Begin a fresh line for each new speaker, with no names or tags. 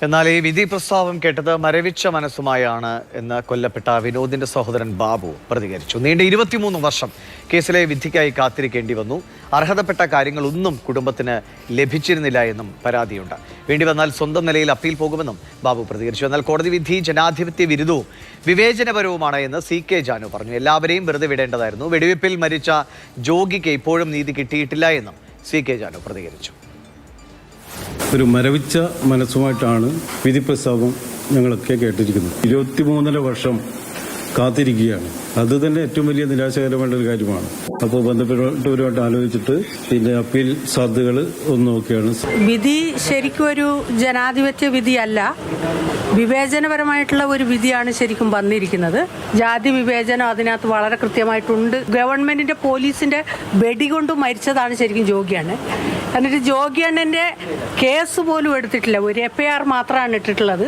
എന്നാൽ ഈ വിധി പ്രസ്താവം കേട്ടത് മരവിച്ച മനസ്സുമായാണ് എന്ന് കൊല്ലപ്പെട്ട വിനോദിന്റെ സഹോദരൻ ബാബു പ്രതികരിച്ചു. നീണ്ട 23 വർഷം കേസിലെ വിധിക്കായി കാത്തിരിക്കേണ്ടി വന്നു. അർഹതപ്പെട്ട കാര്യങ്ങളൊന്നും കുടുംബത്തിന് ലഭിച്ചിരുന്നില്ല എന്നും പരാതിയുണ്ട്. വേണ്ടി വന്നാൽ സ്വന്തം നിലയിൽ അപ്പീൽ പോകുമെന്നും ബാബു പ്രതികരിച്ചു. എന്നാൽ കോടതി വിധി ജനാധിപത്യ വിരുദ്ധവും വിവേചനപരവുമാണ് എന്ന് CK ജാനു പറഞ്ഞു. എല്ലാവരെയും വെറുതെ വിടേണ്ടതായിരുന്നു. വെടിവെപ്പിൽ മരിച്ച ജോഗിക്ക് ഇപ്പോഴും നീതി കിട്ടിയിട്ടില്ല എന്നും CK ജാനു പ്രതികരിച്ചു.
ഒരു മരവിച്ച മനസ്സുമായിട്ടാണ് വിധി പ്രസ്താവം ഞങ്ങളൊക്കെ കേട്ടിരിക്കുന്നത്. 23 വർഷം കാത്തിരിക്കുകയാണ്. അത് തന്നെ ഏറ്റവും വലിയ നിരാശകരമായ ഒരു കാര്യമാണ്. അപ്പോൾ ബന്ധപ്പെട്ടവരുമായിട്ട് ആലോചിച്ചിട്ട് പിന്നെ അപ്പീൽ സാധ്യതകൾ ഒന്ന് നോക്കിയാണ്.
വിധി ശരിക്കും ഒരു ജനാധിപത്യ വിധിയല്ല, വിവേചനപരമായിട്ടുള്ള ഒരു വിധിയാണ് ശരിക്കും വന്നിരിക്കുന്നത്. ജാതി വിവേചനം അതിനകത്ത് വളരെ കൃത്യമായിട്ടുണ്ട്. ഗവൺമെന്റിന്റെ പോലീസിന്റെ വെടികൊണ്ട് മരിച്ചതാണ് ശരിക്കും ജോഗിയാണ്. എന്നിട്ട് ജോഗിയണ്ണന്റെ കേസ് പോലും എടുത്തിട്ടില്ല, ഒരു FIR മാത്രമാണ് ഇട്ടിട്ടുള്ളത്.